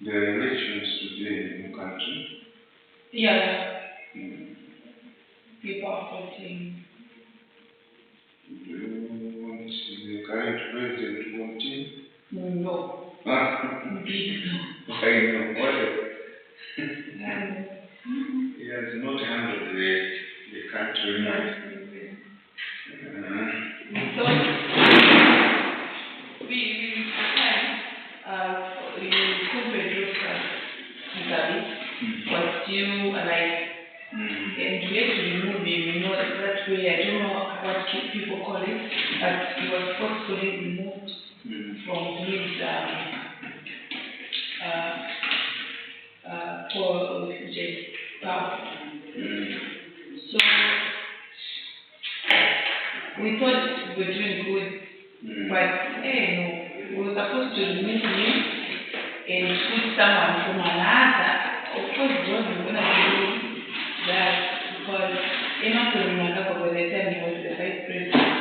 The elections today in the country? Yeah. People are voting. Do you want the current president to want him? No. Indeed, no. I know. What? He has not handled the country. So, we was due like and we had to remove him, you know, that way. I don't know what people call it, but he was forcefully removed from his for refugee power. So we thought we were doing good, but no, we were supposed to remove him and put someone from another. Of course, John was going to do that because Emma Kurimaka, by the time he was the vice president,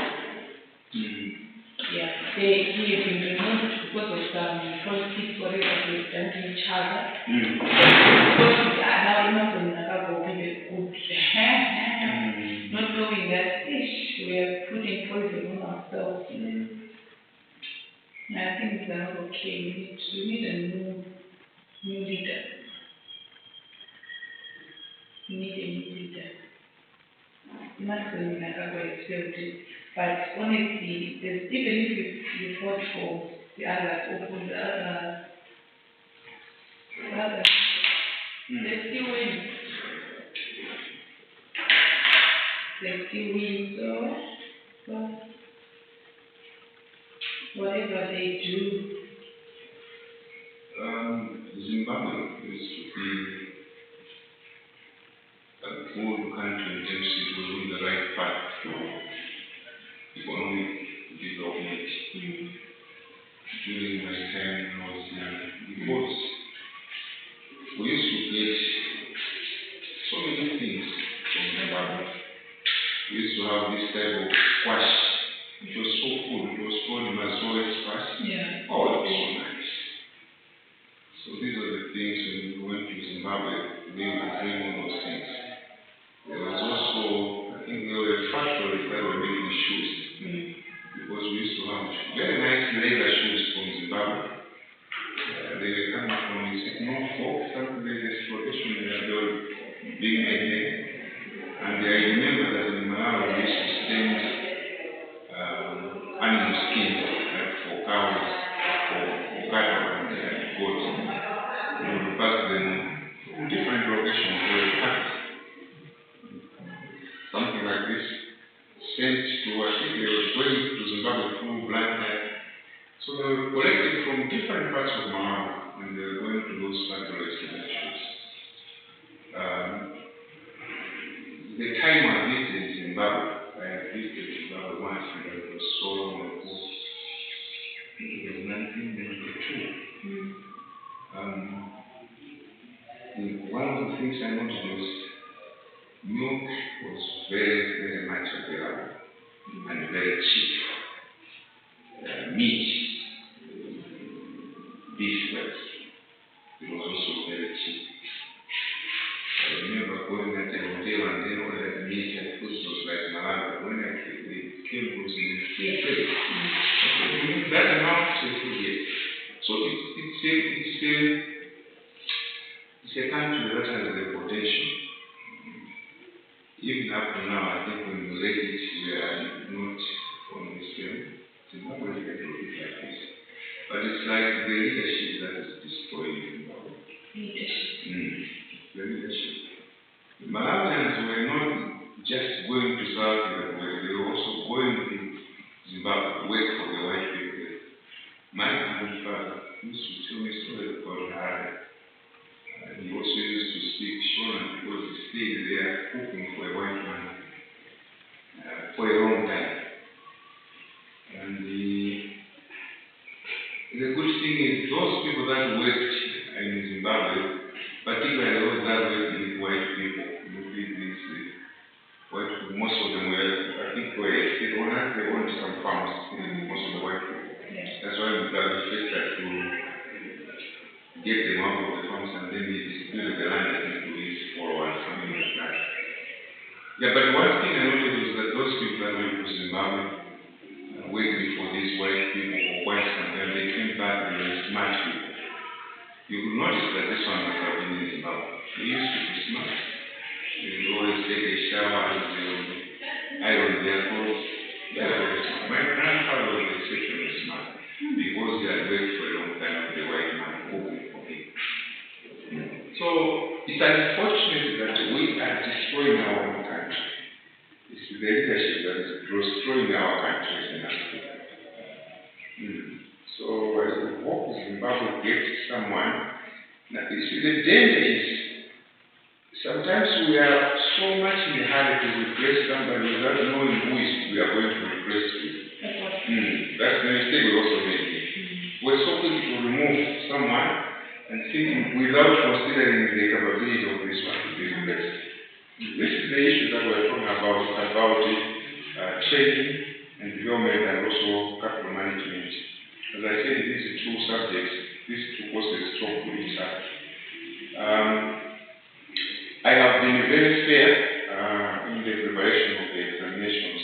he had been removed because of some politics, whatever they've done to each other. Because now Emma Kurimaka will be the good, not knowing that we are putting poison on ourselves. I think it's not okay. We need a new leader. We need a new leader. Not going like I expect it. But honestly, even if you fought for the others or for the others, they still win. They still win. So whatever they do. Zimbabwe used to be a poor country in terms of on the right path for economic development. During my time when I was young, because we used to get so many things from Zimbabwe. We used to have this type of squash. It was so cool. It was called Mazoe squash. Yeah. Oh, it was so nice. So these are the things when we went to Zimbabwe, we were doing all those things. There was also, I think there were a factory where we were making shoes. Because we used to have very nice leather shoes from Zimbabwe. They were coming from Norfolk, something like this location where they were being made there. And I remember that in Malawi we used to send animal skins, like for cows, for cattle and goats. We would pack them from different locations where we packed. Something like this, sent to, I think they were going to Zimbabwe through Black Light. So they were collected from different parts of Malawi and they were going to those factories to make shoes. the time I visited Zimbabwe, I visited Zimbabwe once, and it was so long ago. I think it was 1992. One of the things I noticed was milk was very, very much available and very cheap. Meat, beef, it was also very cheap. I remember going at a hotel and then ordered meat and food was like Malaga. When I came, the came was in a free place. That amount to food here. So it's a country that has the potential. Even up to now, I think when we read it, we are not on the same. Zimbabwe is a little bit like this. But it's like the leadership that is destroying Zimbabwe. The leadership. The Malawians were not just going to South Africa, they were also going to Zimbabwe to work for the white people. My grandfather used to tell me stories about Harare. He also used to speak Shona because he stayed there cooking for a white man for a long time. And the good thing is those people that worked in Zimbabwe, particularly those that worked with white people, most of them were, I think, they owned some farms, most of the white people. That's why we got the first to get them out of the farms and then they distributed the land I think to his followers, something like that. Yeah, but one thing I noticed was that those people that went to Zimbabwe waiting for these white people or white country, they came back and they were smart people. You could notice that this one must have been in Zimbabwe. They used to be smart. They would always take a shower and they would iron their clothes. They are very smart. My grandfather was exceptionally smart because he had worked for a long time with the white man cooking for him. So it's unfortunate that we are destroying our own country. It's the leadership that is destroying our countries in Africa. So I hope Zimbabwe gets someone. Now, you see, the danger is sometimes we are so much in a hurry to replace somebody without knowing who we are going to replace with. That's the mistake we also made. We're so quick to remove someone and thinking without considering the capability of this one to be replaced. This is the issue that we're talking about training and development and also capital management. As I said, these are two subjects, these two courses talk to each other. I have been very fair in the preparation of the examinations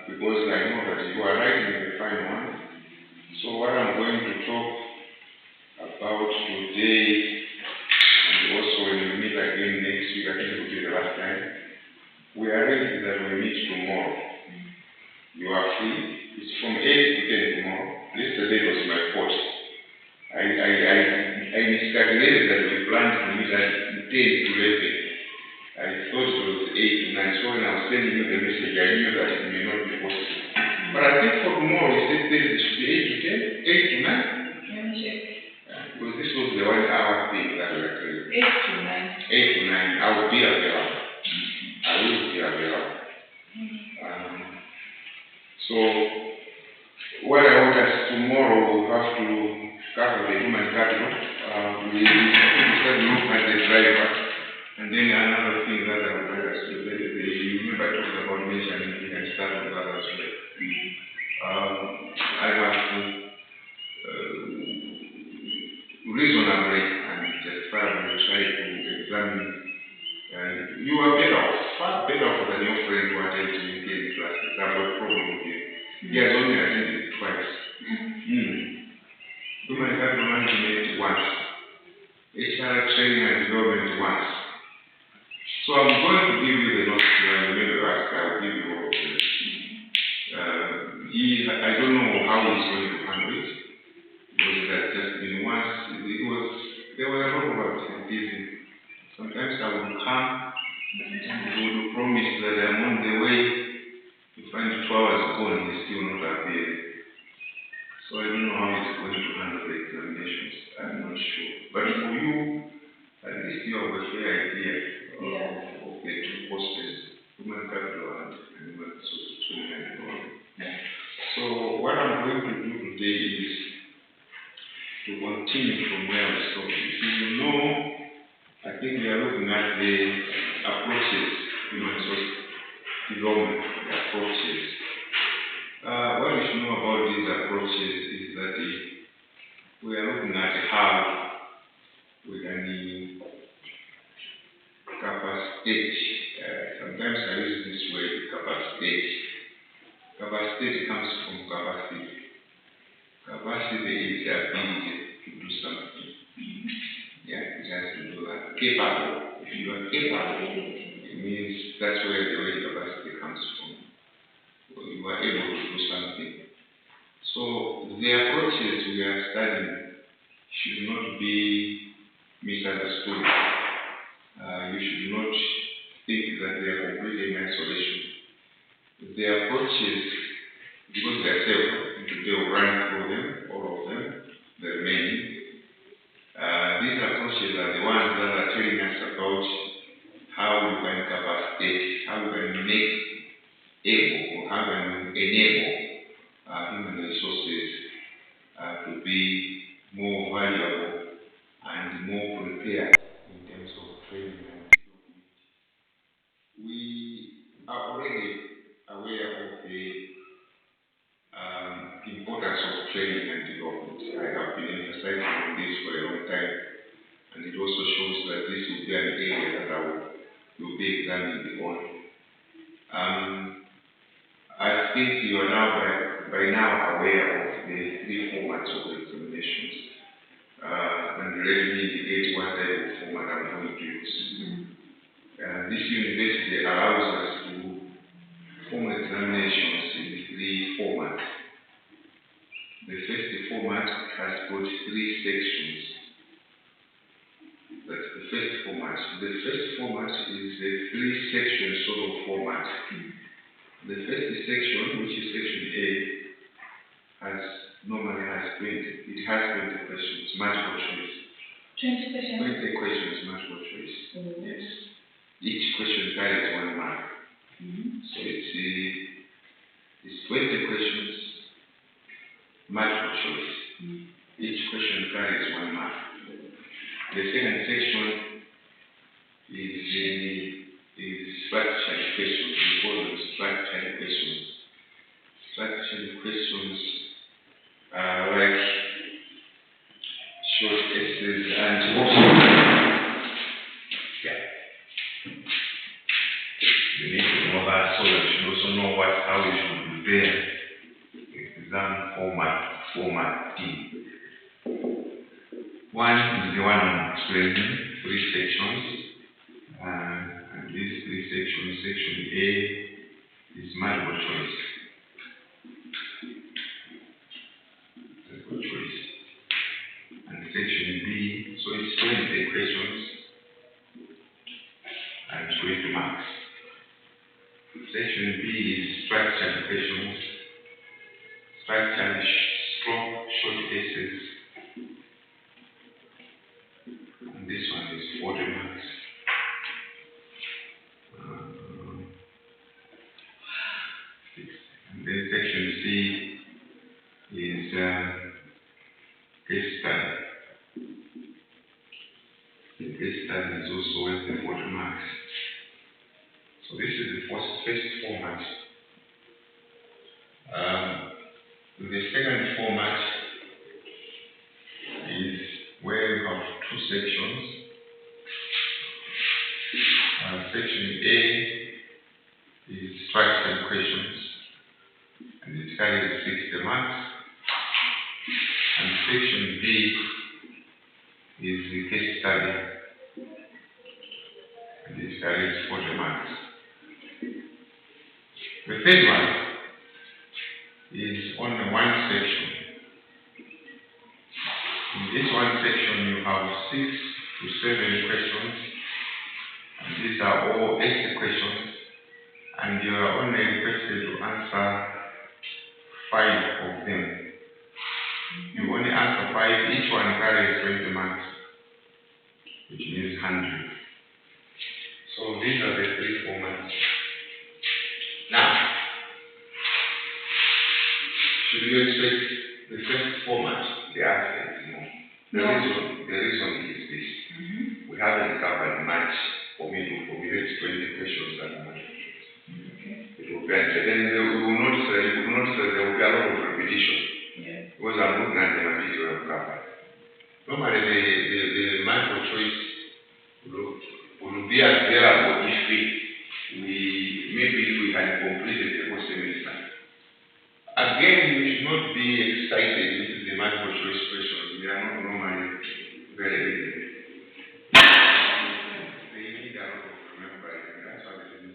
because I know that you are writing the final one. So what I'm going to talk about today, and also when we meet again next week, I think it will be the last time, we are ready that we meet tomorrow. You are free. It's from 8 to 10 tomorrow. Yesterday was my fault. I miscalculated that we planned to meet at 10 to 11. I thought it was 8 to 9. So when I was sending you the message, I knew that it may not be possible. But I think for tomorrow, we said it should be 8 to 10, 8 to 9. Because this was the 1 hour thing that we were doing. 8 to 9. 8 to 9. I will be available. I will be available. So, what I want us tomorrow, we'll have to cover the human capital. We start looking at the driver. And then another thing that I would like us to do, you remember I talked about measurement, we can start with that as well. I have to reasonably and justifiably try to examine. You are better off, far better off than your friend who attended UK classes. I've got a problem with him. He has only attended twice. Human capital management once. HR training and development once. So I'm going to give you the notes when you make the ask. I'll give you all of them. I don't know how he's going to handle it. Because it has just been once. There was a lot of absenteeism. Sometimes I would come and he would promise that I'm on the way. You find 2 hours gone, he's still not appearing. So I don't know how he's going to handle the examinations. I'm not sure. But for you, at least you have a fair idea of of the two courses, human capital and human resources training and development. So what I'm going to do today is to continue from where I stopped. You know, I think we are looking at the approaches, human resource development, the approaches. What you should know about these approaches is that we are looking at how we can capacitate. Sometimes I use this word, capacitate. Capacitate comes from capacity. Capacity is the ability to do something. Yeah, it has to do that. Capable. If you are capable, it means that's where the word capacity comes from. You are able to do something. So the approaches we are studying should not be misunderstood. You should not think that they are completely in isolation. The approaches, because they are several, today we'll run through them, all of them, the remaining. These approaches are the ones that are telling us about how we can capacitate, how we can make able, or how we can enable human resources to be more valuable and more prepared in terms of training and development. We are already aware of the importance of training and development. I have been emphasizing on this for a long time, and it also shows that this will be an area that I will be examining on. I think you are now by now aware of the three formats of examinations. And let me indicate what type of format I'm going to use. This university allows us to form examinations in three formats. The first format has got three sections. That's the first format. The first format is a three-section sort of format. The first section, which is section A, normally has 20. It has 20 questions, multiple choice. 20 questions? 20 questions, multiple choice. Yes. Each question carries 1 mark. So it's 20 questions, multiple choice. Each question carries 1 mark. The second section is structured questions. We call them structured questions. Structured questions are like short essays and also you need to know that so that you also know how you should prepare exam format D. One is the one I'm explaining, 3 sections. And these 3 sections, section A is multiple choice. Multiple choice. And section B, so it's 20 questions and 20 marks. Section B is structured questions, structured short essays. And this one is 40 marks. And then section C is case study. The case study is also worth 40 marks. So this is the first format. The second format is where you have 2 sections. Section A is structured questions, and it carries 60 marks. And section B is the case study, and it carries 40 marks. The third one is only 1 section. In this 1 section, you have 6 to 7 questions, and these are all essay questions, and you are only requested to answer 5 of them. You only answer 5, each one carries 20 marks, which means 100. So these are the three formats. Now, should you expect the first format, the answer is no. The reason is this. We haven't covered much for me to explain the questions that I want. It will be answered. Then you will notice that there will be a lot of repetition. Because I'm looking at the material covered. Normally the multiple choice will be available if we had completed the whole semester. Again, you should not be excited with the multiple choice questions. They are not normally very easy. They need a lot of remembering. That's what it is.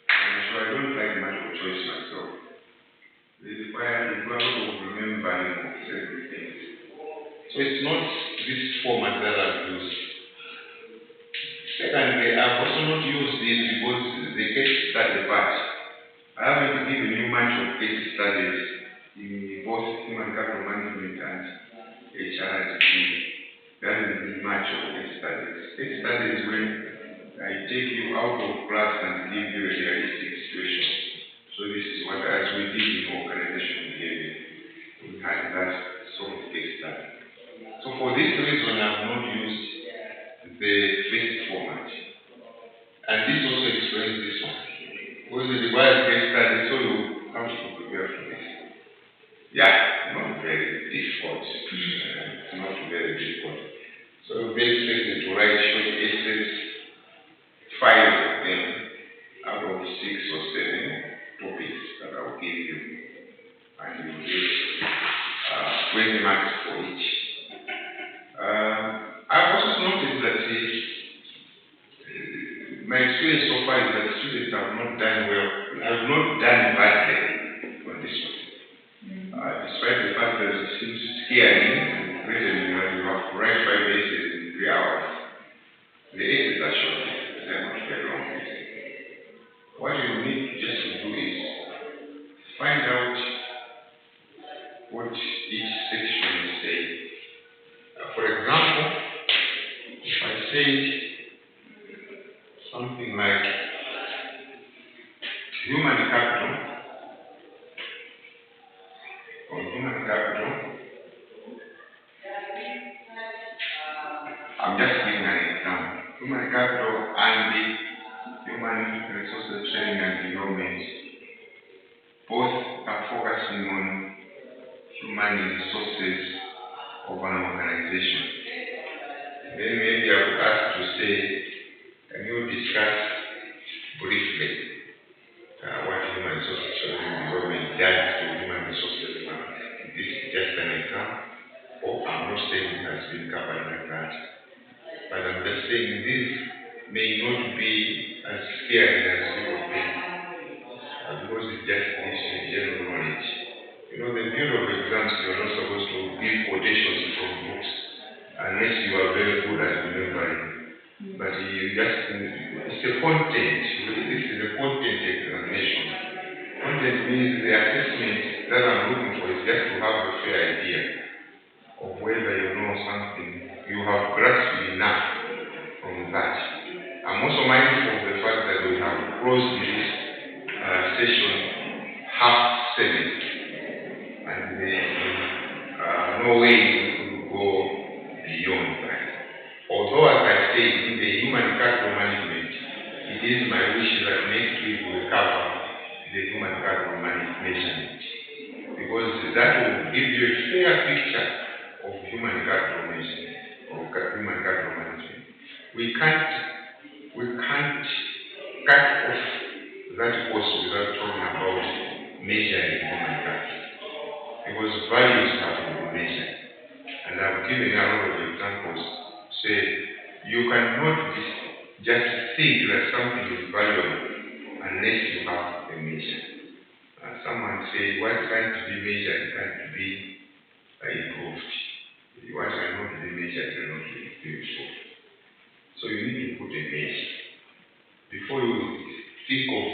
And so I don't like multiple choice myself. They require a lot of remembering of everything. So it's not this format that I've used. Secondly, I've also not used this because the case study part. I haven't given you much of case studies in both human capital management and HRSP. There isn't much of case studies. Case studies when I take you out of class and give you a realistic situation. So this is what, as we did in organizational behavior, we had that sort of case study. So for this reason, I've not used the first format. And this also explains this one. Because it requires case study, so you have to prepare for this. Yeah, not very difficult. It's not very difficult. So you basically to write short essays, 5 of them out of 6 or 7 topics that I'll give you. And you will get 20 marks for each. I've also noticed that my experience so far is that students have not done well, have not done badly on this one. Despite the fact that it seems scary, reason you have to write 5 essays in 3 hours. The essays are short, they are not very long. What you need just to do is find out what each section is saying. For example, if I say something like human capital, I'm just giving an example. Human capital and the human resources training and development both are focusing on human resources of an organization. Then maybe I would ask to say, can you discuss briefly what human resources training and development does to human resources? This is just an example. Or I'm not saying it has been covered like that. But I'm just saying this may not be as scary as you would think. Because it just gives you general knowledge. You know, the beauty of exams, you're not supposed to give quotations from books unless you are very good at remembering. But you just, it's a content. This is a content examination. Content means the assessment that I'm looking for is just to have a fair idea of whether you know something, you have grasped enough from that. I'm also mindful of the fact that we have closed this session 7:30, and there's no way we could go beyond that. Although, as I said, in the human capital management, it is my wish that next week we will cover the human capital management, because that will give you a fair picture of human capital management. We can't cut off that course without talking about measuring human capital, because values have to be measured. And I've given you a lot of examples. Say you cannot just think that something is valuable unless you have a measure. Someone say what can't be measured can't be improved. What cannot be measured cannot be improved. So you need to put a measure. Before you think of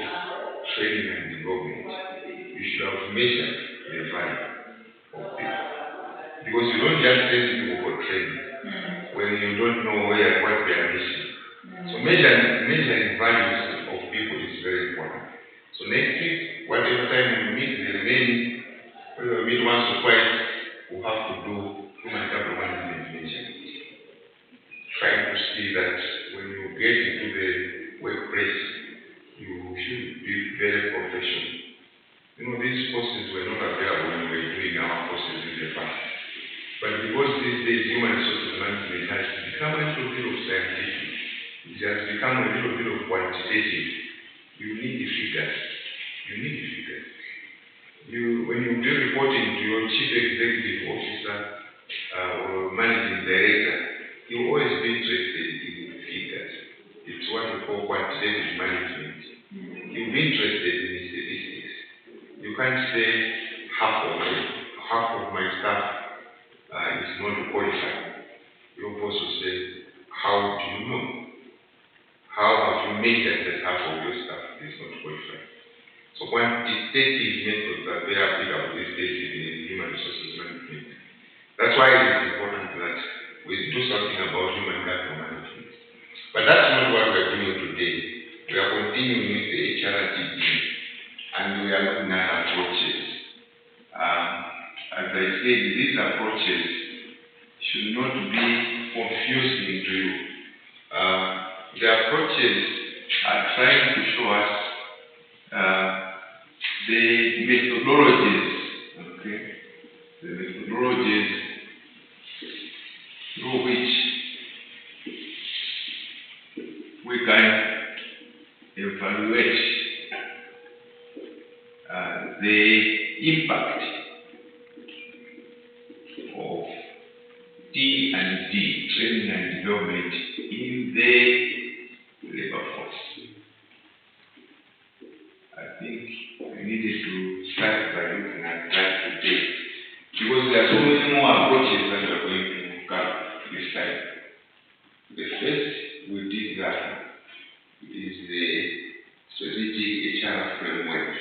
training and development, you should have measured the value of people. Because you don't just send people for training when you don't know what they are missing. So measuring values of people is very important. So next week, whatever time we meet, the remaining, when we meet once or twice, we have to do human capital management measurement. Trying to see that when you get into the workplace, you should be very professional. You know, these courses were not available when we were doing our courses in the past. But because these days human resources management has become a little bit of scientific, it has become a little bit of quantitative. You need the figures. When you do reporting to your chief executive officer or managing director, you always be interested in figures. It's what we call quantitative management. You'll be interested in statistics. You can't say half of my staff is not qualified. You also say, how do you know? How have you measured that half of your staff is not qualified? So quantitative methods are very applicable these days in human resources management. That's why it is important that we do something about human capital management. But that's not what we're doing today. We are continuing with the HRTD and we are looking at approaches. As I said, these approaches should not be confusing to you. The approaches are trying to show us the methodologies, okay? The methodologies through which we can evaluate the impact of T&D, training and development, in the labor force. I think we needed to start by looking at that today, because there are so many more approaches that we are going to cover this time. The first we did that is the strategic HR framework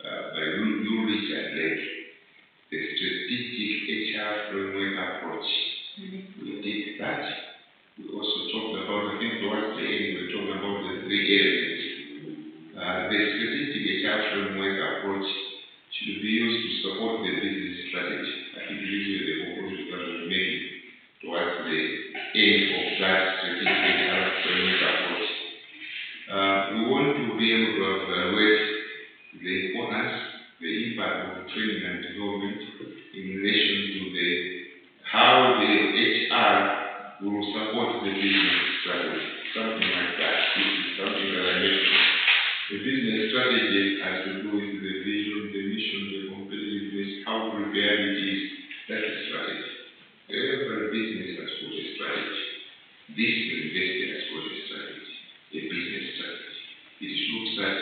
by Ulrich and Lake. The strategic HR framework approach. We did that. We also talked about, I think towards the end, we talked about the three areas. The strategic HR framework approach should be used to support the business strategy. I think this is the conclusion that we're making towards the end of that strategic HR framework approach. We want to be able to evaluate the importance, the impact of training and development in relation to how the HR will support the business strategy. Something like that. This is something that I mentioned. The business strategy has to do with the vision, the mission, the competitiveness, how prepared it is. That's a strategy. Every business has got a strategy. This university has got a strategy, a business strategy. It looks at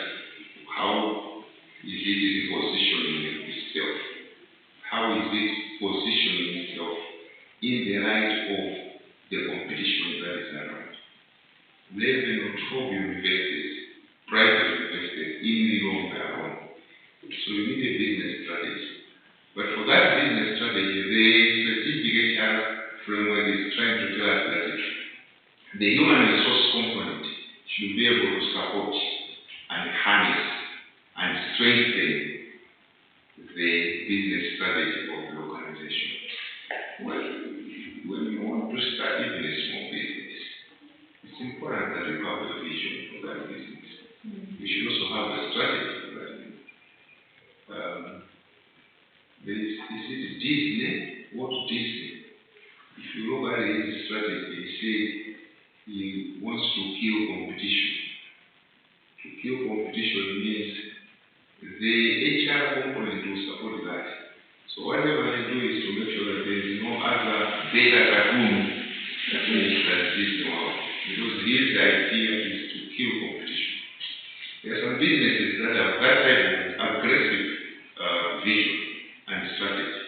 how is it positioning itself? How is it positioning itself in the light of the competition that is around? 11 or 12 universities, private universities, in the long run. So you need a business strategy. But for that business strategy, the strategic HR framework is trying to tell us that the human resource component should be able to support and harness and strengthen the business strategy of the organization. Well, when you want to start even a small business, it's important that you have a vision for that business. You should also have a strategy for that business. Is it Disney? What Disney? If you look at his strategy, he said he wants to kill competition. To kill competition means the HR component will support that. So whatever they do is to make sure that there is no other data raccoon that Disney world. Because his idea is to kill competition. There are some businesses that have that type of aggressive vision and strategy.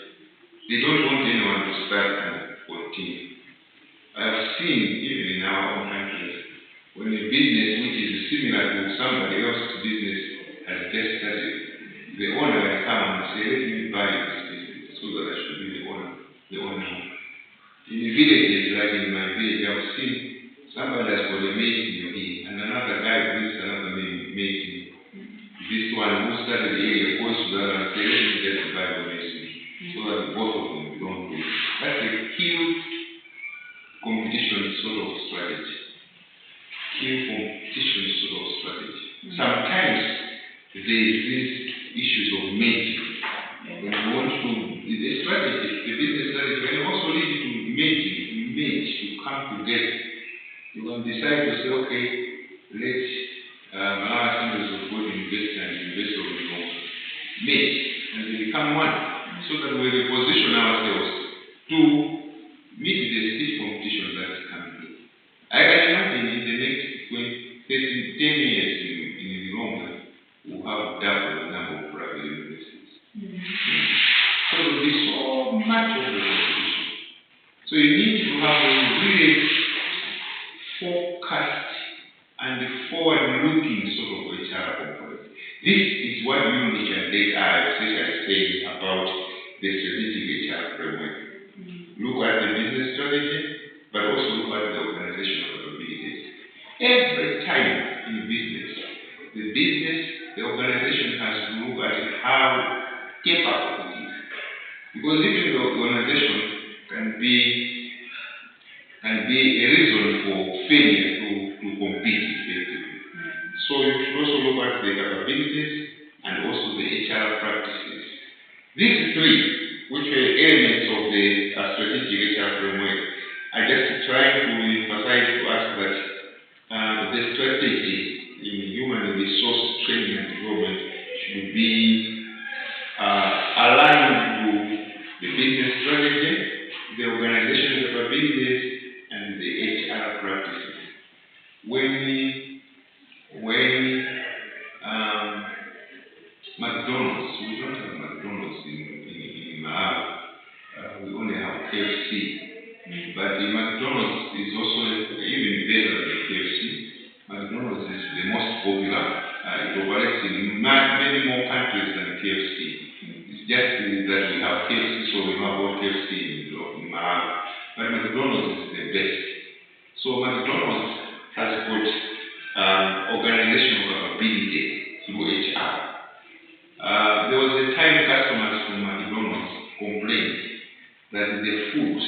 They don't want anyone to start and continue. I have seen, even in our own countries, when a business which is similar to somebody else's business has just started, the owner will come and say, let me buy this business, so that I should be the owner. In villages, like in my village, I've seen somebody has got a maize mill this one who started the area goes to the other and say, let me get the Bible next to me. So that both of them belong to it. That's a huge competition sort of strategy. Huge competition sort of strategy. Sometimes there is these issues of mating. When you want to, the strategy, the business strategy can also lead to mating, to come together. You can decide to say, okay, let's allow Assemblies of God invest and invest of the mate, and they become one. So that we reposition ourselves to meet the stiff competition that is coming in. I can imagine in the next 10 years in the long run, we'll have double the number of private universities. So there will be so much of the competition. So you need to have a really focused and forward-looking sort of HR component. This is what UNIC and they are essentially saying about the strategic HR framework. Look at the business strategy, but also look at the organizational capabilities. Every time in business, the organization has to look at how capable it is. Because even the organization can be a reason for failure to compete effectively. So you should also look at the capabilities and also the HR practices. These three, which were elements of the strategic HR framework, are just trying to emphasize to us that the strategy in human resource training and development should be aligned to the business strategy, the organizational capabilities, and the HR practices. When McDonald's, we don't have McDonald's in Malawi. We only have KFC. But the McDonald's is also even better than KFC. McDonald's is the most popular. It operates in many more countries than KFC. It's just that we have KFC, so we have all KFC in Malawi. But McDonald's is the best. So McDonald's has got organizational capability through HR. There was a time customers from McDonald's complained that the food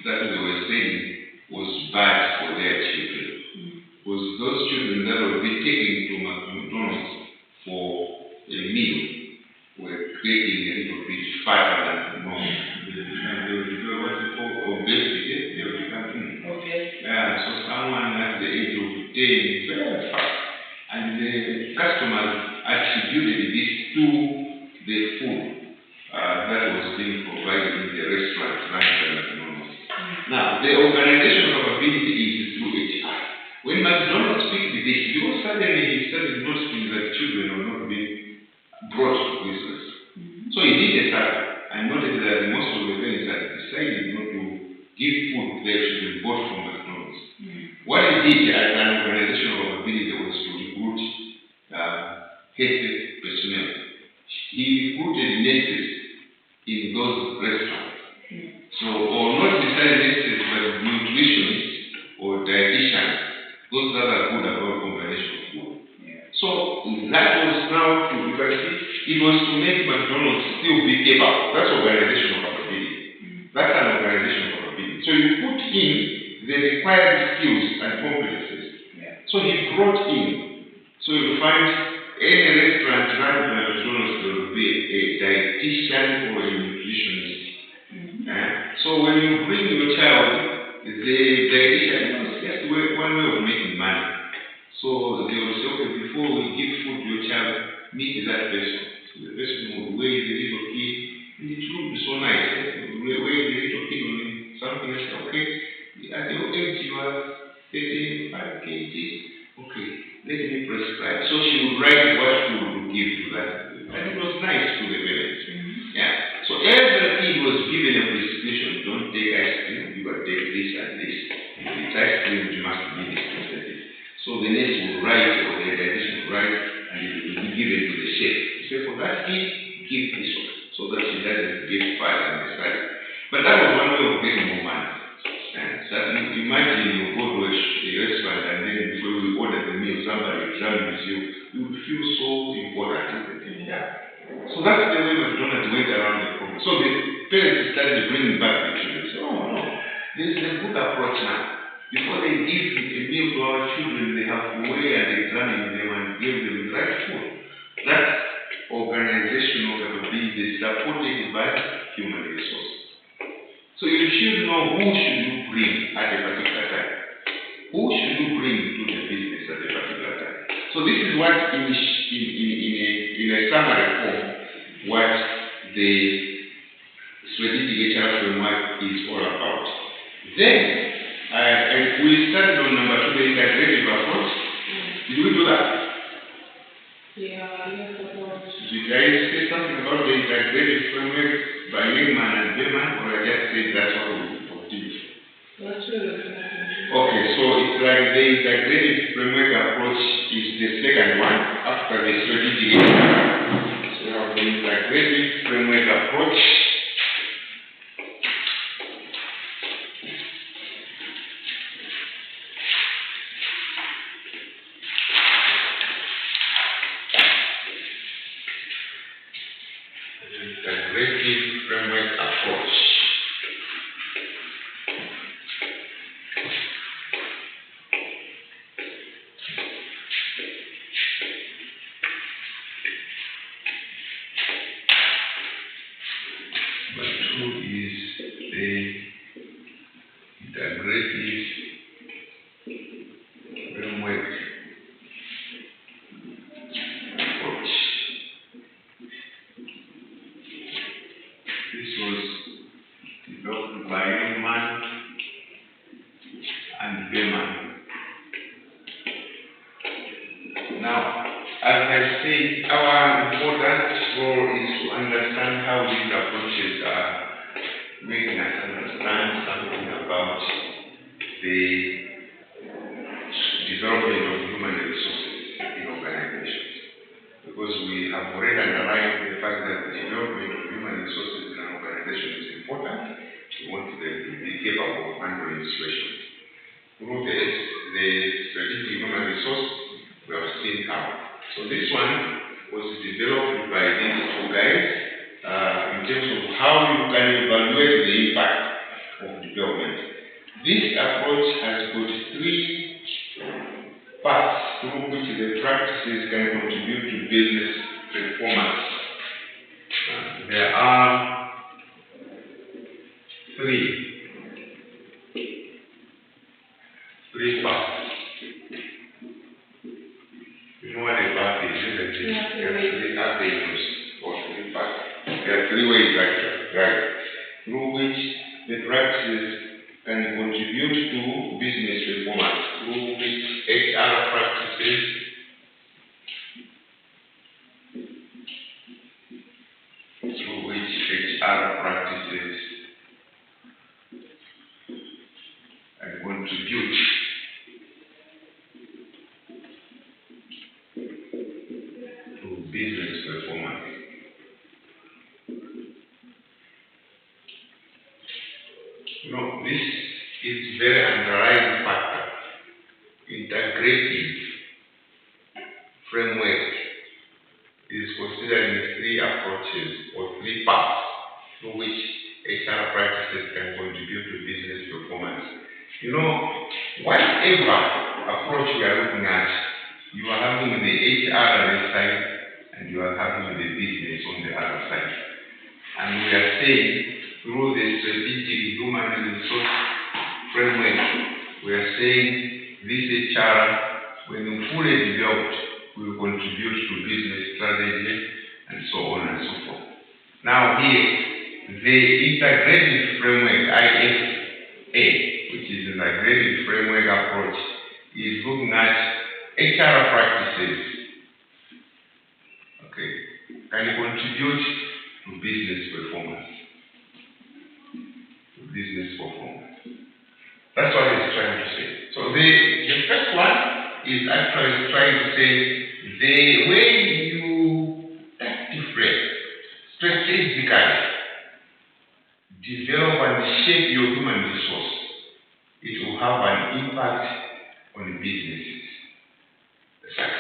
that they were selling was bad for their children. Because those children that would be taken to McDonald's for a meal were getting a little bit fatter than normal. They would develop what we call obesity. They would become so someone at the age of 10 very fast. And the customers attributed this to the food that was being provided in the restaurant run by McDonald's. Now, the organizational capability is through HR. When McDonald's picked this, because suddenly he started noticing that children were not being brought to business. So he did a survey and noted that most of the parents had decided not to give food to their children bought from McDonald's. What he did as an organizational capability was to recruit healthy personnel. He recruited nurses in those restaurants. So, or not necessarily nurses, but nutritionists or dietitians, those that are good about combination of food. So that was now, you can see, it was to make McDonald's still be capable. That's organizational capability. That's an organizational capability. So you put in the required skills and competencies. So he brought in. So you find any restaurant run by McDonald's, there will be a dietitian or a nutritionist. So when you bring your child, the dietitian is just one way of making money. So they will say, okay, before we give food to your child, meet that person. So the person will weigh the little kid, and it will be so nice. Weigh the little kid on something and say, okay, at your age you are 35 kg. Okay, let me prescribe. So she would write what food to give to that. And it was nice to the parents. So every kid was given a prescription. Don't take ice cream, you got to take this and this. If it's ice cream, you must be this percentage. So the nurse will write, or the dietitian will write, and it will be given to the chef. You say, for that kid, give this one, so that she doesn't get fat and decide. But that was one way of getting more money. And so imagine you go to a restaurant and then before you order the meal, somebody examines you, you would feel so important. Yeah. So that's the way McDonald's went around the problem. So the parents started bringing back the children. Say, oh no, this is a good approach now. Before they give a meal to our children, they have to weigh and examine them and give them the right food. That organizational capability is supported by human resources. So you should know who should you bring at a particular time. Who should you bring to the business at a particular time? So this is what in a summary form, what the strategic HR framework is all about. Then, we started on number 2, the integrative approach. Did we do that? Yeah, Did I say something about the integrative framework by Lehman and Behrman, or I just said that's what we did? Okay, so it's like the integrative framework approach is the second one after the strategic. So we have the integrative framework approach. Integrative framework approach.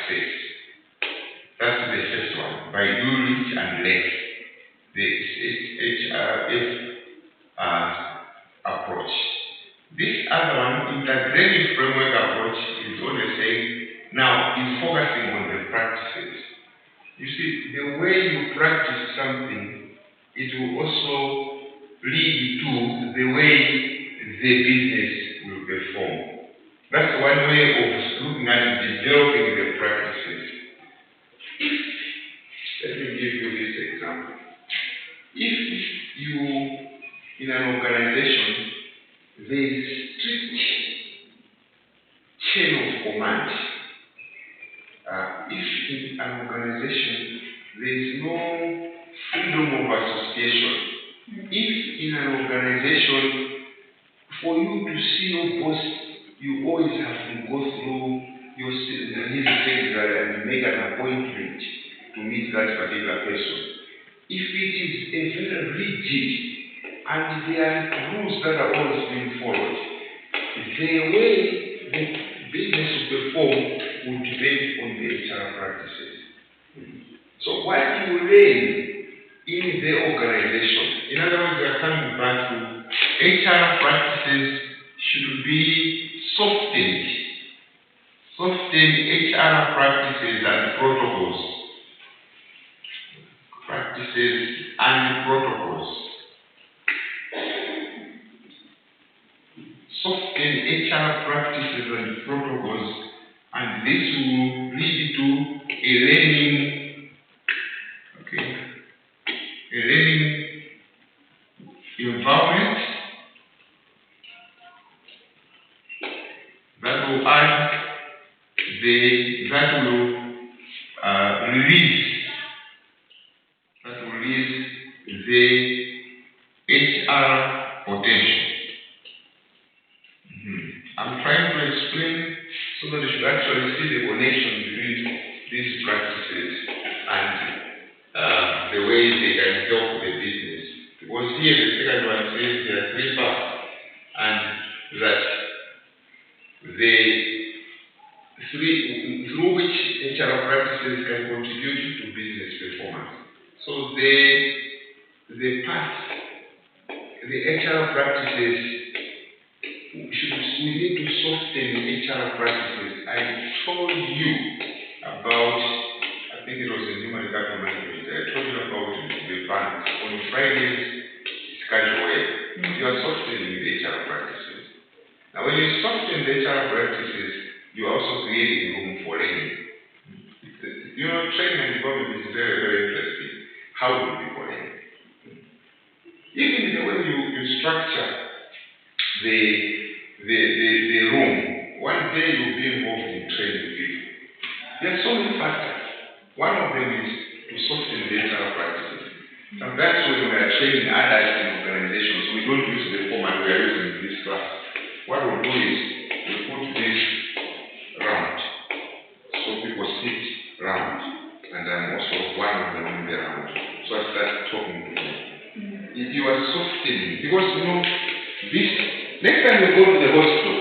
practices. That's the first one, by do, reach, and length. The HRF approach. This other one, integrated framework approach, is always saying, now is focusing on the practices. You see, the way you practice something, it will also lead to the way the business will perform. That's one way of looking at developing the practices. Let me give you this example. If you, in an organization, there is strict chain of command. If in an organization there is no freedom of association, if in an organization for you to see your boss, you always have to go through his secretary and make an appointment to meet that particular person. If it is a very rigid and there are rules that are always being followed, the way the business will perform will depend on the HR practices. So what you learn in the organization, in other words, we are coming back to HR practices should be softened. Softened HR practices and protocols. Practices and protocols. Soften HR practices and protocols, and this will lead to a learning, a learning environment that will add release the HR potential. I'm trying to explain so that you should actually see the connection between these practices and the way they can help the business. Because here the second one says there are three parts, and that through which HR practices can contribute to business performance. So the HR practices, we need to soften HR practices. I told you about, I think it was in human capital management, I told you about the bank. On Fridays, it's casual way. You are softening the HR practices. Now when you soften the HR practices, you are also creating room for learning. You know, training and development is very, very interesting. How do people learn? Even the way you structure the room, one day you'll be involved in training people. There are so many factors. One of them is to soften the HR practices. Sometimes when we are training adults in organizations, we don't use the format we are using in this class. What we'll do is we put this round. So people sit round. And I'm also one of them in the round. So I start talking to them. If you are softening, because you know, this, next time you go to the hospital,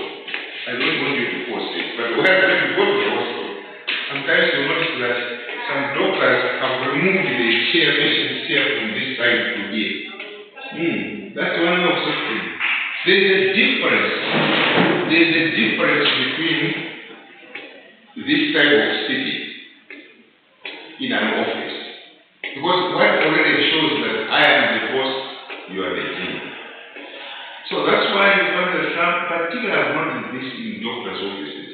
I don't want you to force it, but when you go to the hospital, sometimes you notice that some doctors have removed the patient chair from this side to here. That's one way of softening. There's a difference between this type of sitting in an office. Because what already shows that I am the boss, you are the team. So that's why you find that some, particularly I've noticed this in doctors' offices.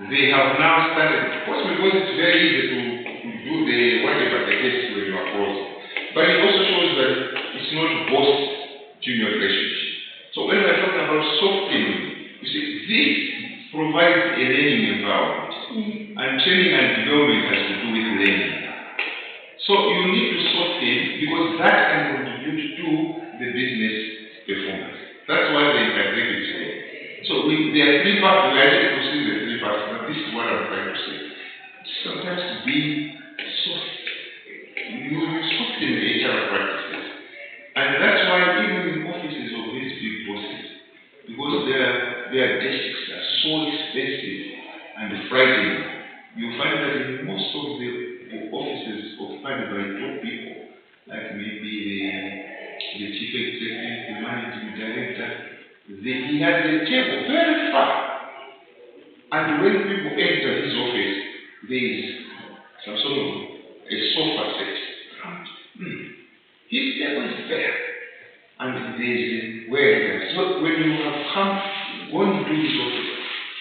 They have now started, possibly because it's very easy to do the whatever the case when you are closing. But it also shows that it's not boss-junior relationship. So when we're talking about softening, you see, this provides a learning environment. And training and development has to do with learning. So you need to soften because that can contribute to the business performance. That's why the integrated way. So there are three parts. We are able to see the three parts, but this is what I'm trying to say. Sometimes to be soft, you soften the HR practices. And that's why even in offices of these big bosses, because their desks are so expensive and frightening, you find the director, he has a table very far. And when people enter his office, there is some sort of a sofa set. His table is there. And there is where, so when you have gone to his office,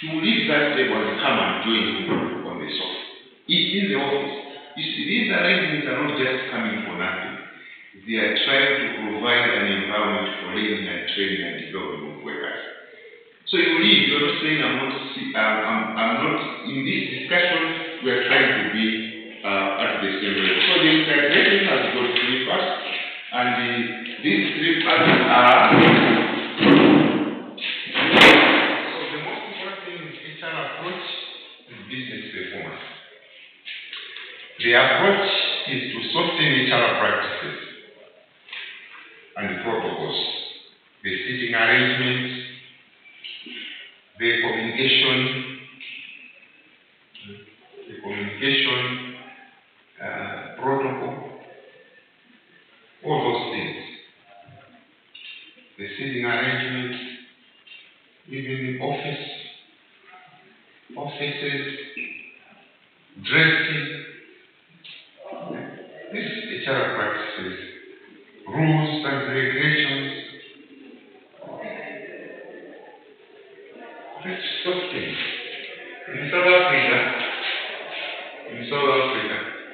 you leave that table and come and join him on the sofa. It's in the office. You see, these arrangements are not just coming for nothing. They are trying to provide an environment for learning and training and development of workers. So you leave, you're not saying I'm not, in this discussion, we are trying to be at the same level. So the integration has got 3 parts, and these 3 parts are, so the most important thing in HR approach is business performance. The approach is to soften HR practices and protocols, the seating arrangements, the communication protocol, all those things. The seating arrangements, even in offices, dressing, these HR practices, rules and regulations. Let's soften. In South Africa,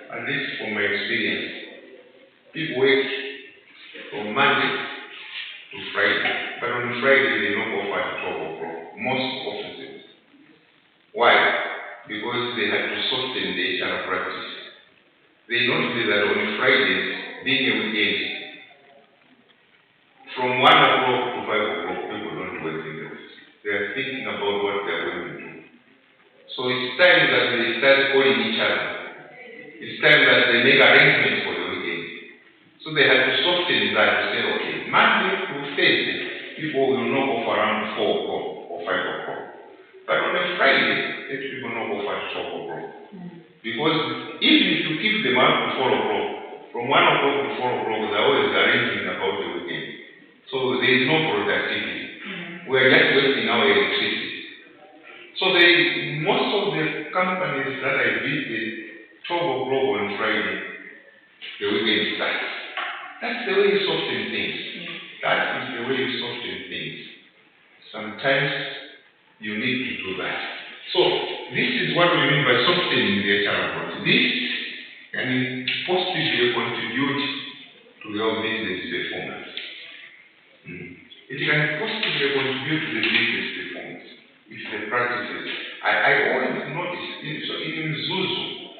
at least from my experience, people work from Monday to Friday, but on Friday they don't offer at 12 o'clock. Most offices. Why? Because they had to soften the HR practice. They noticed that on Fridays, being a weekend, from 1 o'clock to 5 o'clock, people don't work in the office. They are thinking about what they are going to do. So it's time that they start calling each other. It's time that they make arrangements for the weekend. So they have to soften that to say, okay, Monday to Thursday, people will not go for around 4 o'clock or 5 o'clock. But on a Friday, let people not go for 12 o'clock. Because even if you keep them up to 4 o'clock, from 1 o'clock to 4 o'clock, they're always arranging about the weekend. So there is no productivity. We are just wasting our electricity. So most of the companies that I visited, 12 o'clock on Friday, the weekend starts. That's the way you soften things. That is the way you soften things. Sometimes you need to do that. So this is what we mean by softening the HR approach. This can positively contribute to your business performance. It can positively contribute to the business performance if the practices. I always notice, so in Zuzu,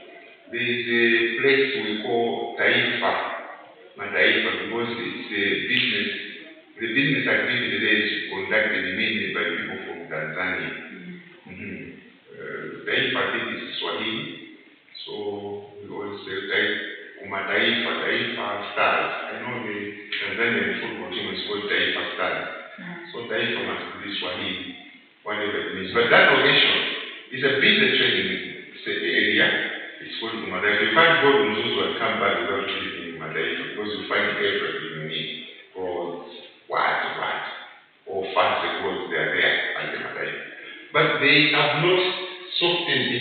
there is a place we call Taifa, because it's a business. The business activity there is conducted mainly by people from Tanzania. Taifa, I think, is Swahili. So we always say Taifa Stars. I know the Tanzanian football team is called Taifa Stars. So Taifa must be Swahili, whatever it means. But that location is a business trading area. It's called Madaifa. You can't go to Zuzu and come back without visiting Madaifa because you find everything you need. Clothes, what, or fancy clothes, they are there at the Madaifa. But they have not softened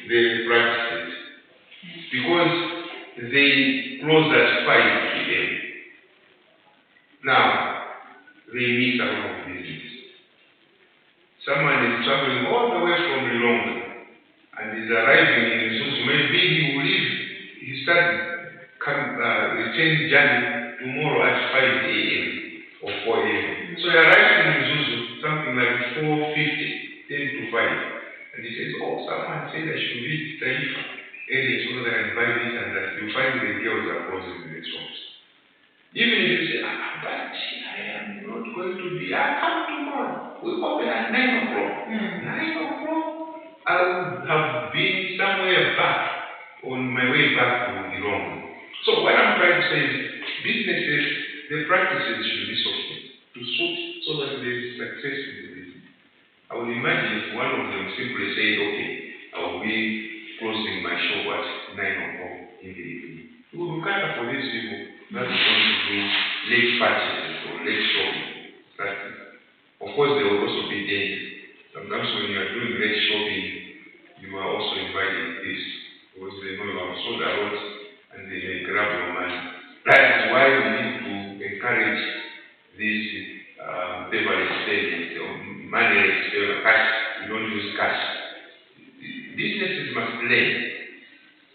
the practices because they close at 5 p.m. Now, they miss a lot of business. Someone is traveling all the way from Lilongwe and is arriving in Zuzu. Maybe he will leave, he starts return journey tomorrow at 5 a.m. or 4 a.m. So he arrives in Zuzu, something like 4:50, 10 to 5. And he says, oh, someone said I should visit Taifa area so that I can buy this and that. You find the girls are closing the shops. Even if you say, but I am not going to be, I'll come tomorrow. We open at 9 o'clock. 9 o'clock, I would have been somewhere back on my way back to Lilongwe. So what I'm trying to say is, businesses, the practices should be softened to suit so that there is success in the business. I would imagine if one of them simply said, okay, I will be closing my shop at 9 o'clock in the evening. It would be kind of for these people that want to do late purchases or late shopping. But of course there will also be danger. Sometimes when you are doing great shopping, you are also inviting this because they know you have sold a lot and they may grab your money. That is why we need to encourage these beverage savings or money cash. We don't use cash. Businesses must learn.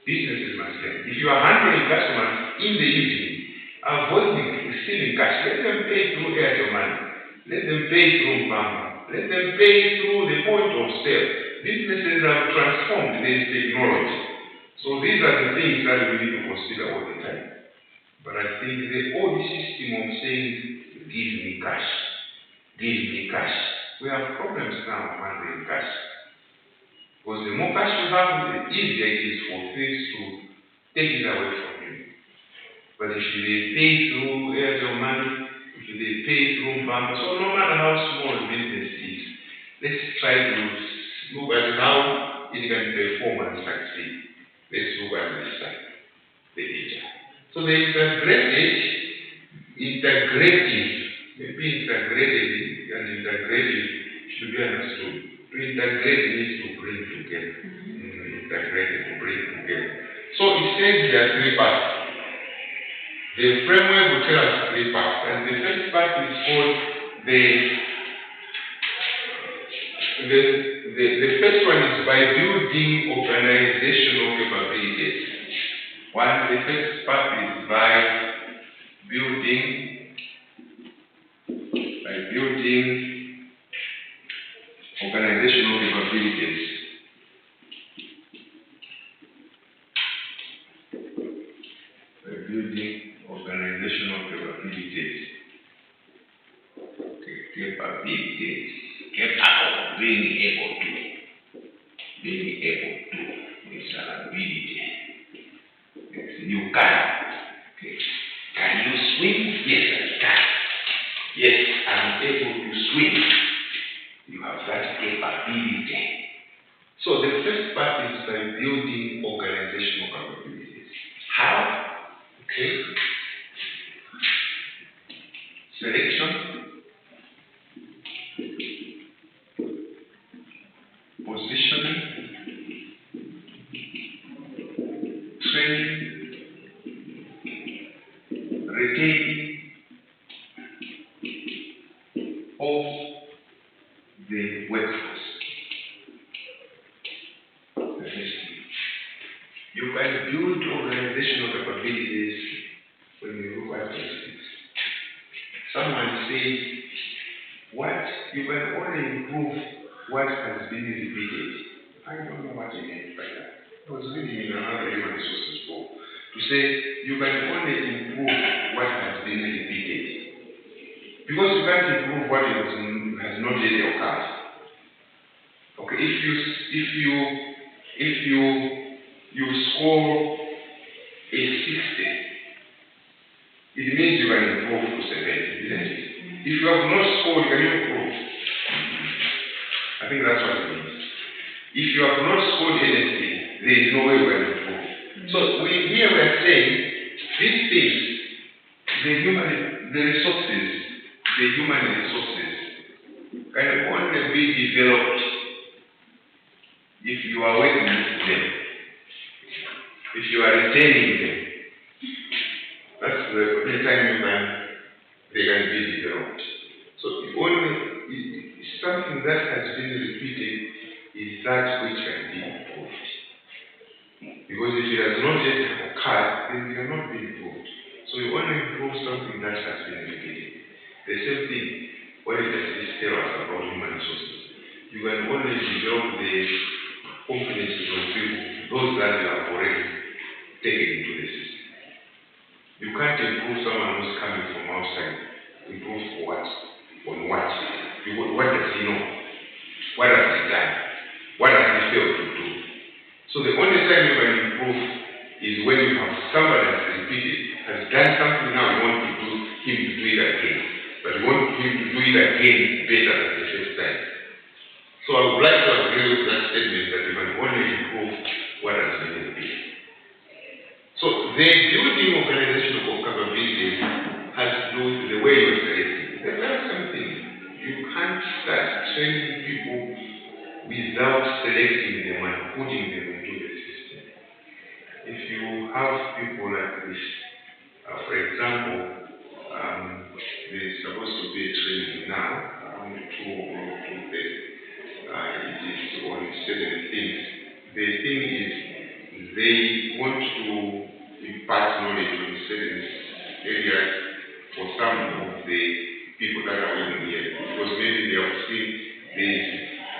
Businesses must learn. If you are handling customers in the evening, avoiding receiving cash. Let them pay through Airtel Money. Let them pay through Bamba. Let them pay through the point of sale. Businesses have transformed this technology. So these are the things that we need to consider all the time. But I think the old system of saying, give me cash, we have problems now handling cash. Because the more cash you have, the easier it is for things to take it away from you. But if they pay through Airtel Money, if they pay through Bamba, so no matter how small the business is, let's try to look at how it can perform and succeed. Let's look at this side, the data. So the integrated, maybe integrated and integrated should be understood. To integrate means to bring together. Integrated, to bring together. So it says there are three parts. The framework will tell us three parts, and the first part is called the first one is by building organizational capabilities. The first part is by building organizational capabilities. By building organizational capabilities. Capabilities. Being able to. It's an ability. You can. Okay. Can you swim? Yes, I can. Yes, I'm able to swim. You have that capability. So the first part is by building organizational capabilities. How? Okay. Selection. Positioning. Training. Retaining of the workforce. The first thing. You can build organizational capabilities when you look at this. Someone says, what? You can only improve what has been repeated. I don't know what he meant by that. I was reading in another human resources book to say you can only improve what has been repeated. Because you can't improve what has not yet occurred. Okay, if you score a 60, it means you can improve to 70, isn't it? If you have not scored, can you improve? I think that's what it means. If you have not scored anything, there is no way we can improve. So here we are saying these things, the human resources can only be developed if you are working with them, if you are retaining them. That's the only time they can be developed. So the only something that has been repeated is that which can be improved. Because if it has not yet occurred, then it cannot be improved. So you only improve something that has been repeated. The same thing, what does this tell us about human resources? You can only develop the competencies of people, those that you have already taken into the system. You can't improve someone who's coming from outside. Improve for what? On what? What does he know? What has he done? What has he failed to do? So the only time you can improve is when you have somebody that's repeated, has done something, now you want to do him to do it again. But you want him to do it again better than the first time. So I would like to agree with that statement that you can only improve what has been repeated. So the building organizational capabilities has to do with the way you are selecting. There are some things. can't start training people without selecting them and putting them into the system. If you have people like this, for example, there's supposed to be a training now, around 2 or 2:30. It is on certain things. The thing is, they want to impart knowledge on certain areas for some of the people that are working here, because maybe they have seen there's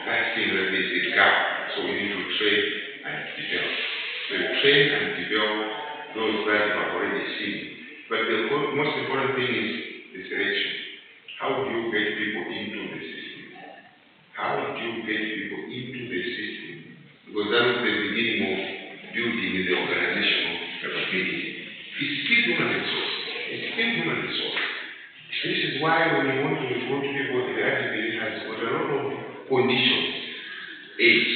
that thing that there's a gap, so we need to train and develop. So train and develop those that you have already seen. But the most important thing is the selection. How do you get people into the system? How do you get people into the system? Because that was the beginning of building the organizational capability. It's still human resource. It's still human resource. This is why when you want to recruit people, the activity has got a lot of conditions. Age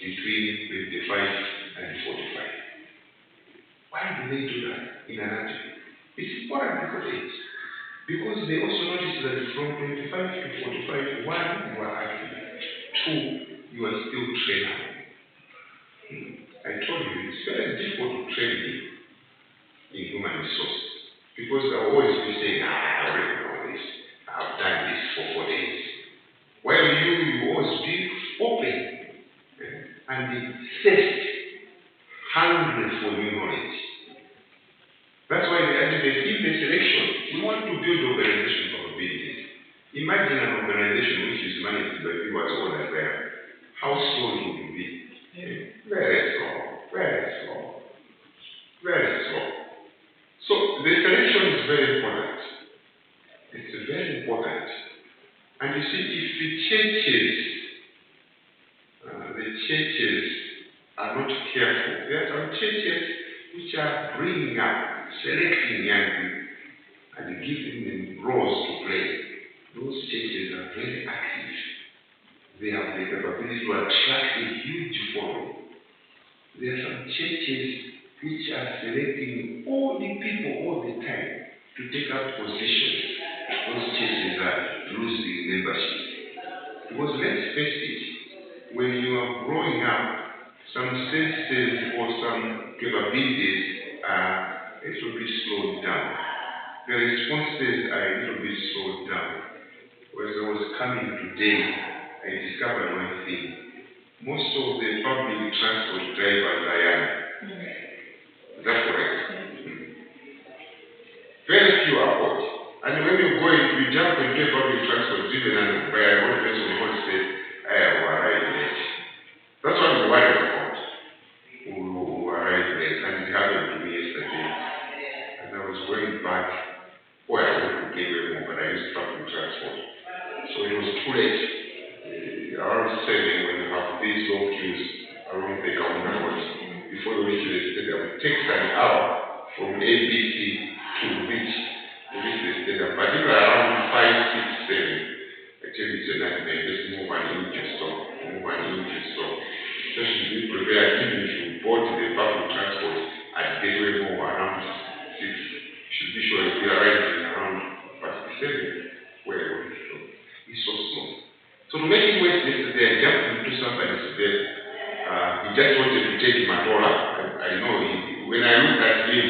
between 25 and 45. Why do they do that in an activity? It's important because age. Because they also notice that from 25 to 45, one, you are active. Two, you are still training. I told you, it's very difficult to train people in human resources. Because they always be saying, I already know this. I've done this for 4 days. While you always be open and thirst, hungry for new knowledge. That's why they in the selection, we want to build organization capabilities. Imagine an organization which is managed by people as old as them. How slow it will be? Very slow, very slow, very slow. So the selection is very important. It's very important. And you see, if the churches are not careful, there are some churches which are bringing up, selecting young people and giving them roles to play. Those churches are very active. They have the capability to attract a huge following. There are some churches which are selecting all the people all the time to take up positions. Those churches are losing membership. Because let's face it, when you are growing up, some senses or some capabilities are a little bit slowed down. The responses are a little bit slowed down. As I was coming today, I discovered one thing. Most of the public transport drivers are young. Is that correct? Very few are old. And when you jump into a public transport, even by a old person who says, I have arrived late. That's what I'm worried about. Who arrived late. And it happened to me yesterday. And I was going back where I went to Gateway Mall, but I used public transport. So it was too late. Around 7, when you have these long queues around the Kaunda Road, before you reach the stadium, it takes an hour from ABC to reach the stadium. But if around 5, 6, 7, actually it's a nightmare. Just move and you just stop. So should be prepared even if you board the public transport at Gateway Mall around 6. You should be sure if you are arriving around 7, where you want to go. It's so slow. So to make it worse, yesterday I jumped into somebody's bed. He just wanted to take him at all. I know when I looked at him,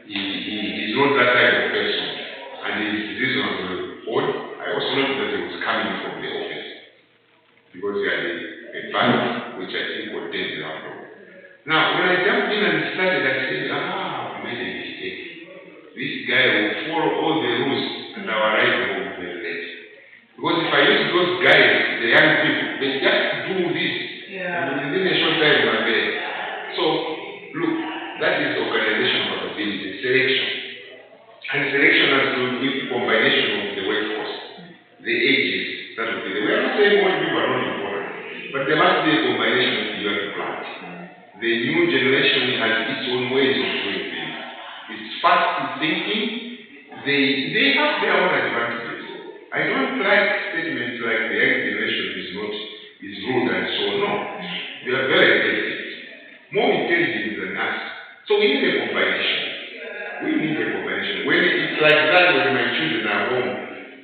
he's not that type of person. And he's reasonably old. I also noticed that he was coming from the office. Because he had a bag, which I think contained the laptop. Now, when I jumped in and started, I said, I made a mistake. This guy will follow all the rules and I will arrive home very late. Because if I use those guys, the young people, they just do this. And within a short time, you are there. So, look, that is organizational capability, selection. And selection has to do with combination of the workforce, the ages. That will be the way. I'm not saying old people are not important, but there must be a combination of the young plant. The new generation has its own ways of doing things. It's fast thinking. They have their own advantages. I don't like statements like the young generation is rude and so on. No. They are very intelligent. More intelligent than us. So we need a combination. When it's like that when my children are home,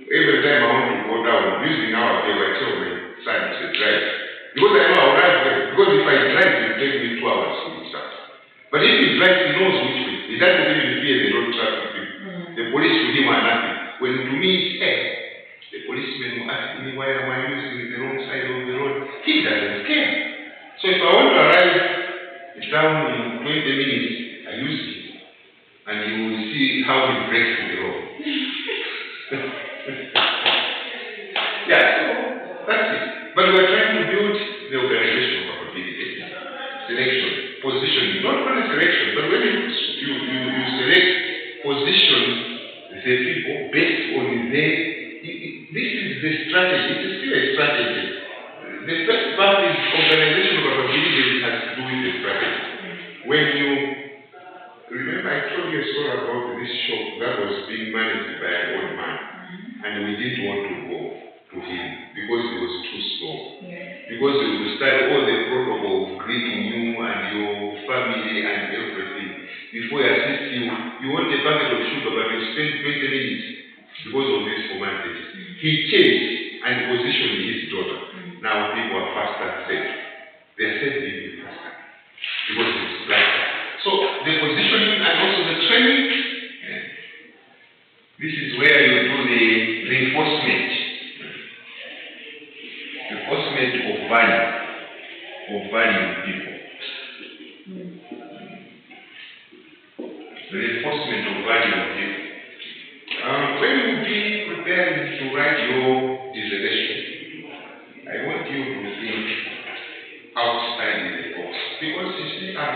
every time I want to go down, using our whatever, I tell my son to drive. Because I know I'll drive well. Because if I drive, it will take me 2 hours to reach out. But if he drives, he knows which way. He doesn't even fear the road traffic people. The police with him are nothing. When to me it's air, the policeman will ask me why am I using the wrong side of the road. He doesn't care. So if I want to arrive down in 20 minutes, I use it. And you will see how he breaks the road. Yeah, so that's it. But we're trying to build the organization of capability, selection, positioning, not only selection, but when you select position the people based on their, this is the strategy, it is still a strategy. The first part is organizational capability, which has to do with the strategy. When you remember, I told you a story about this shop that was being managed by an old man, and we didn't want to go to him because he was too small. Because he would start all the protocol of greeting you and your family and everything. Before he assists you, you want a packet of sugar, but you spend 20 minutes because of this formalities. He changed and positioned his daughter. Now people are faster and safe. They are safe even faster because it's brighter. So the positioning and also the training, this is where you do the reinforcement of value people. The reinforcement of value of people.